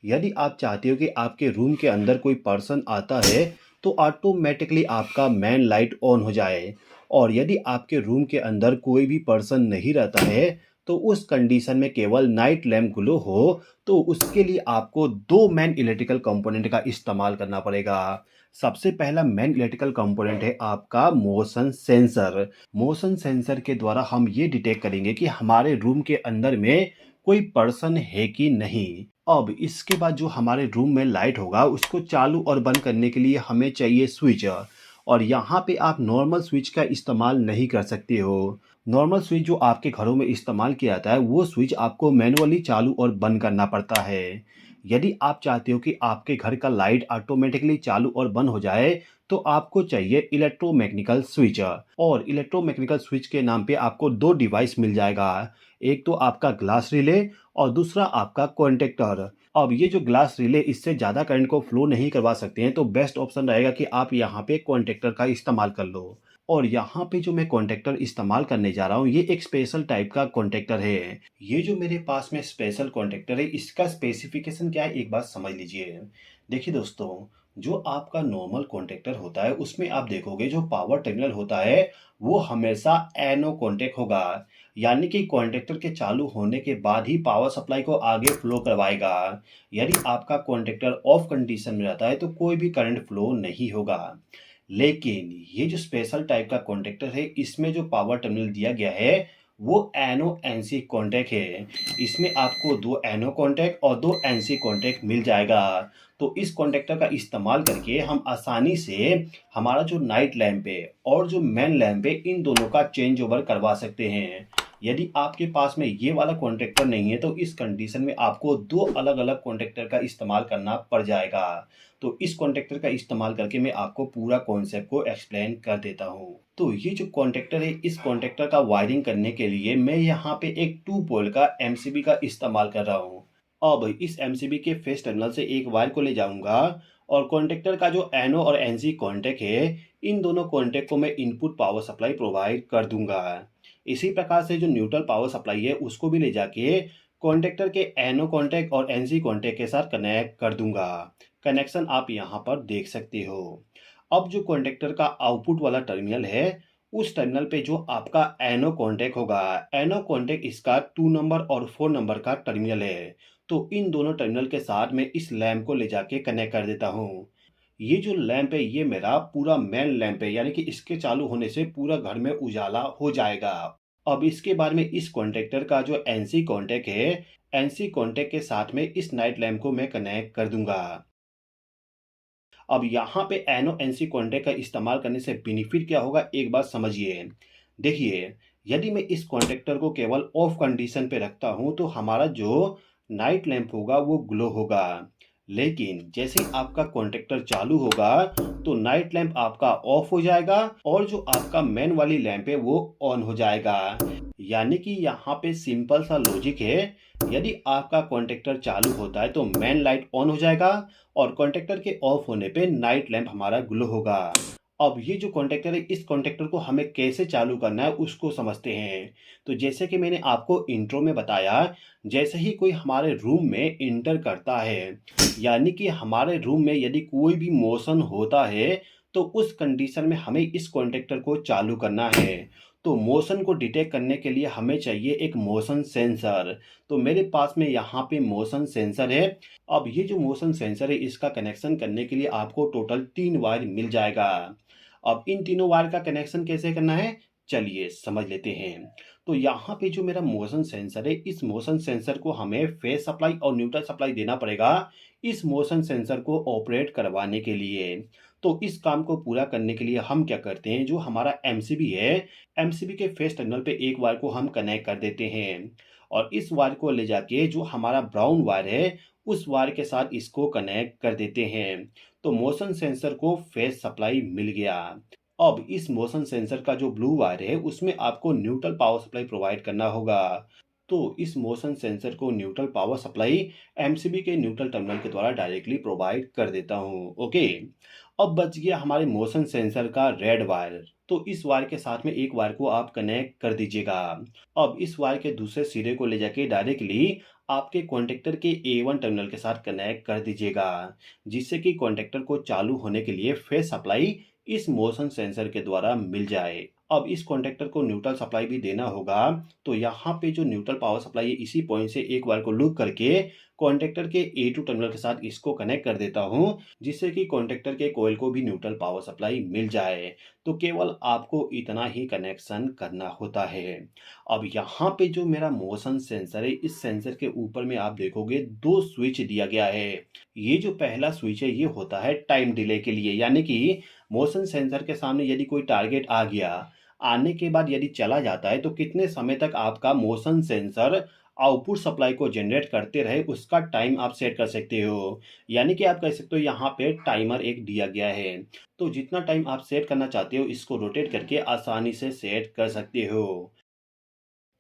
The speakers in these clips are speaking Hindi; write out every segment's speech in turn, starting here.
यदि आप चाहते हो कि आपके रूम के अंदर कोई पर्सन आता है तो ऑटोमेटिकली आपका मेन लाइट ऑन हो जाए। और यदि आपके रूम के अंदर कोई भी पर्सन नहीं रहता है तो उस कंडीशन में केवल नाइट लैम्प ग्लो हो, तो उसके लिए आपको दो मेन इलेक्ट्रिकल कंपोनेंट का इस्तेमाल करना पड़ेगा। सबसे पहला मेन इलेक्ट्रिकल कंपोनेंट है आपका मोशन सेंसर। मोशन सेंसर के द्वारा हम ये डिटेक्ट करेंगे कि हमारे रूम के अंदर में कोई पर्सन है कि नहीं। अब इसके बाद जो हमारे रूम में लाइट होगा उसको चालू और बंद करने के लिए हमें चाहिए स्विच। और यहाँ पे आप नॉर्मल स्विच का इस्तेमाल नहीं कर सकते हो। नॉर्मल स्विच जो आपके घरों में इस्तेमाल किया जाता है वो स्विच आपको मैनुअली चालू और बंद करना पड़ता है। यदि आप चाहते हो कि आपके घर का लाइट ऑटोमेटिकली चालू और बंद हो जाए तो आपको चाहिए इलेक्ट्रोमैकेनिकल स्विच। और इलेक्ट्रोमैकेनिकल स्विच के नाम पे आपको दो डिवाइस मिल जाएगा। एक तो आपका ग्लास रिले और दूसरा आपका कॉन्टेक्टर। अब ये जो ग्लास रिले इससे ज़्यादा करंट को फ्लो नहीं करवा सकते हैं तो बेस्ट ऑप्शन रहेगा कि आप यहाँ पे कॉन्टेक्टर का इस्तेमाल कर लो। और यहाँ पे जो मैं कॉन्टेक्टर इस्तेमाल करने जा रहा हूँ ये एक स्पेशल टाइप का कॉन्टेक्टर है। ये जो मेरे पास में स्पेशल कॉन्टेक्टर है इसका स्पेसिफिकेशन क्या है एक बात समझ लीजिए। देखिए दोस्तों, जो आपका नॉर्मल कॉन्टेक्टर होता है उसमें आप देखोगे जो पावर टर्मिनल होता है वो हमेशा एनो कॉन्टेक्ट होगा। यानी कि कॉन्टेक्टर के चालू होने के बाद ही पावर सप्लाई को आगे फ्लो करवाएगा। यदि आपका कॉन्टेक्टर ऑफ कंडीशन में रहता है तो कोई भी करंट फ्लो नहीं होगा। लेकिन ये जो स्पेशल टाइप का कॉन्टेक्टर है इसमें जो पावर टर्मिनल दिया गया है वो एनो एनसी कॉन्टैक्ट है। इसमें आपको दो एनो कॉन्टैक्ट और दो एनसी कॉन्टैक्ट मिल जाएगा। तो इस कॉन्टेक्टर का इस्तेमाल करके हम आसानी से हमारा जो नाइट लैंप है और जो मेन लैंप है इन दोनों का चेंज ओवर करवा सकते हैं। यदि आपके पास में ये वाला कॉन्टेक्टर नहीं है तो इस कंडीशन में आपको दो अलग अलग कॉन्टेक्टर का इस्तेमाल करना पड़ जाएगा। तो इस कॉन्टेक्टर का इस्तेमाल करके मैं आपको पूरा कॉन्सेप्ट को एक्सप्लेन कर देता हूँ। तो ये जो कॉन्टेक्टर है इस कॉन्टेक्टर का वायरिंग करने के लिए मैं यहाँ पे एक 2 पोल का एमसीबी का इस्तेमाल कर रहा हूँ। अब इस एमसीबी के फेस टर्मिनल से एक वायर को ले जाऊंगा और कॉन्टेक्टर का जो एनो और एनसी कॉन्टेक्ट है इन दोनों कॉन्टेक्ट को मैं इनपुट पावर सप्लाई प्रोवाइड कर दूंगा। इसी प्रकार से जो न्यूट्रल पावर सप्लाई है उसको भी ले जाके कॉन्टेक्टर के एनो कॉन्टेक्ट और एनसी कॉन्टेक्ट के साथ कनेक्ट कर दूंगा। कनेक्शन आप यहाँ पर देख सकते हो। अब जो कॉन्टेक्टर का आउटपुट वाला टर्मिनल है उस टर्मिनल पे जो आपका एनो कॉन्टेक्ट होगा, एनो कॉन्टेक्ट इसका 2 नंबर और 4 नंबर का टर्मिनल है। तो इन दोनों टर्मिनल के साथ मैं इस लैंप को ले जाके कनेक्ट कर देता हूँ। ये जो लैंप है ये मेरा पूरा मेन लैंप है, यानी कि इसके चालू होने से पूरा घर में उजाला हो जाएगा। अब इसके बाद में इस कॉन्टेक्टर का जो एनसी कॉन्टेक्ट है एनसी कॉन्टेक्ट के साथ में इस नाइट लैंप को मैं कनेक्ट कर दूंगा। अब यहाँ पे एनो एनसी कॉन्टेक्ट का इस्तेमाल करने से बेनिफिट क्या होगा एक बात समझिए। देखिए, यदि मैं इस कॉन्टेक्टर को केवल ऑफ कंडीशन पे रखता हूँ तो हमारा जो नाइट लैंप होगा वो ग्लो होगा। लेकिन जैसे ही आपका कॉन्टेक्टर चालू होगा तो नाइट लैंप आपका ऑफ हो जाएगा और जो आपका मेन वाली लैंप है वो ऑन हो जाएगा। यानी कि यहाँ पे सिंपल सा लॉजिक है। यदि आपका कॉन्टेक्टर चालू होता है तो मेन लाइट ऑन हो जाएगा और कॉन्टेक्टर के ऑफ होने पे नाइट लैंप हमारा ग्लो होगा। अब ये जो कॉन्टेक्टर है इस कॉन्टेक्टर को हमें कैसे चालू करना है उसको समझते हैं। तो जैसे कि मैंने आपको इंट्रो में बताया, जैसे ही कोई हमारे रूम में इंटर करता है यानी कि हमारे रूम में यदि कोई भी मोशन होता है तो उस कंडीशन में हमें इस कॉन्टेक्टर को चालू करना है। तो मोशन को डिटेक्ट करने के लिए हमें चाहिए एक मोशन सेंसर। तो मेरे पास में यहाँ पे मोशन सेंसर है। अब ये जो मोशन सेंसर है इसका कनेक्शन करने के लिए आपको टोटल 3 वायर मिल जाएगा। अब इन तीनों वायर का कनेक्शन कैसे करना है चलिए समझ लेते हैं। तो यहाँ पे जो मेरा मोशन सेंसर है इस मोशन सेंसर को हमें फेज सप्लाई और न्यूट्रल सप्लाई देना पड़ेगा इस मोशन सेंसर को ऑपरेट करवाने के लिए। तो इस काम को पूरा करने के लिए हम क्या करते हैं, जो हमारा एमसीबी है एमसीबी के फेस टर्मिनल पे एक वायर को हम कनेक्ट कर देते हैं और इस वायर को ले जाके जो हमारा ब्राउन वायर है उस वायर के साथ इसको कनेक्ट कर देते हैं। तो मोशन सेंसर को फेज सप्लाई मिल गया। अब इस मोशन सेंसर का जो ब्लू वायर है उसमें आपको न्यूट्रल पावर सप्लाई प्रोवाइड करना होगा। तो इस मोशन सेंसर को न्यूट्रल पावर सप्लाई एमसीबी के न्यूट्रल टर्मिनल के द्वारा डायरेक्टली प्रोवाइड कर देता हूँ। ओके, अब बच गया हमारे मोशन सेंसर का रेड वायर। तो इस वायर के साथ में एक वायर को आप कनेक्ट कर दीजिएगा। अब इस वायर के दूसरे सिरे को ले जाके डायरेक्टली आपके कॉन्टैक्टर के A1 टर्मिनल के साथ कनेक्ट कर दीजिएगा, जिससे कि कॉन्टैक्टर को चालू होने के लिए फेज सप्लाई इस मोशन सेंसर के द्वारा मिल जाए। अब इस कॉन्टैक्टर को न्यूट्रल सप्लाई भी देना होगा, तो यहाँ पे जो न्यूट्रल पावर सप्लाई है इसी पॉइंट से एक बार को लूप करके कॉन्टैक्टर के A2 टर्मिनल के साथ इसको कनेक्ट कर देता हूँ, जिससे कि कॉन्टैक्टर के कॉइल को भी न्यूट्रल पावर सप्लाई मिल जाए। तो केवल आपको इतना ही कनेक्शन करना होता है। अब यहाँ पे जो मेरा मोशन सेंसर है, इस सेंसर के ऊपर में आप देखोगे 2 स्विच दिया गया है। ये जो पहला स्विच है ये होता है टाइम डिले के लिए, यानी कि मोशन सेंसर के सामने यदि कोई टारगेट आ गया, आने के बाद यदि चला जाता है तो कितने समय तक आपका मोशन सेंसर आउटपुट सप्लाई को जनरेट करते रहे उसका टाइम आप सेट कर सकते हो। यानी कि आप कह सकते हो यहाँ पे टाइमर एक दिया गया है। तो जितना टाइम आप सेट करना चाहते हो इसको रोटेट करके आसानी से सेट कर सकते हो।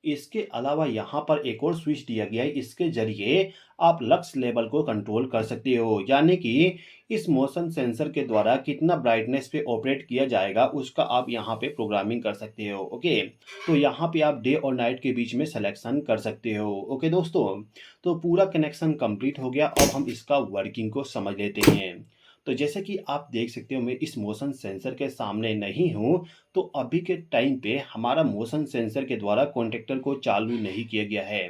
इसके अलावा यहाँ पर एक और स्विच दिया गया है, इसके जरिए आप लक्स लेवल को कंट्रोल कर सकते हो, यानी कि इस मोशन सेंसर के द्वारा कितना ब्राइटनेस पे ऑपरेट किया जाएगा उसका आप यहाँ पे प्रोग्रामिंग कर सकते हो। ओके, तो यहाँ पे आप डे और नाइट के बीच में सिलेक्शन कर सकते हो। ओके दोस्तों, तो पूरा कनेक्शन कंप्लीट हो गया। अब हम इसका वर्किंग को समझ लेते हैं। तो जैसे कि आप देख सकते हो मैं इस मोशन सेंसर के सामने नहीं हूँ, तो अभी के टाइम पे हमारा मोशन सेंसर के द्वारा कॉन्टैक्टर को चालू नहीं किया गया है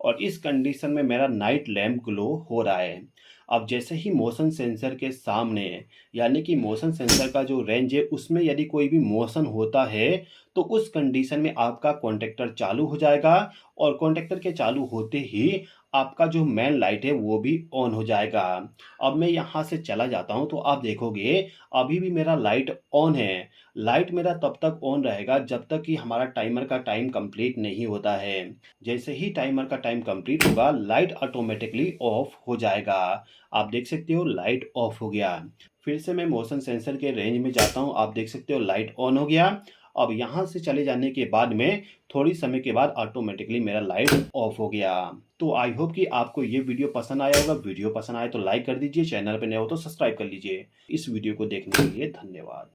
और इस कंडीशन में मेरा नाइट लैम्प ग्लो हो रहा है। अब जैसे ही मोशन सेंसर के सामने, यानी कि मोशन सेंसर का जो रेंज है उसमें यदि कोई भी मोशन होता है तो उस कंडीशन में आपका कॉन्टैक्टर चालू हो जाएगा और कॉन्टैक्टर के चालू होते ही आपका जो मेन लाइट है वो भी ऑन हो जाएगा। अब मैं यहाँ से चला जाता हूँ तो आप देखोगे अभी भी मेरा लाइट ऑन है। लाइट मेरा तब तक ऑन रहेगा जब तक कि हमारा टाइमर का टाइम कंप्लीट नहीं होता है। जैसे ही टाइमर का टाइम कंप्लीट होगा लाइट ऑटोमेटिकली ऑफ हो जाएगा। आप देख सकते हो लाइट ऑफ हो गया। फिर से मैं मोशन सेंसर के रेंज में जाता हूँ, आप देख सकते हो लाइट ऑन हो गया। अब यहाँ से चले जाने के बाद में थोड़ी समय के बाद ऑटोमेटिकली मेरा लाइट ऑफ हो गया। तो आई होप कि आपको ये वीडियो पसंद आया होगा। वीडियो पसंद आए तो लाइक कर दीजिए, चैनल पर नए हो तो सब्सक्राइब कर लीजिए। इस वीडियो को देखने के लिए धन्यवाद।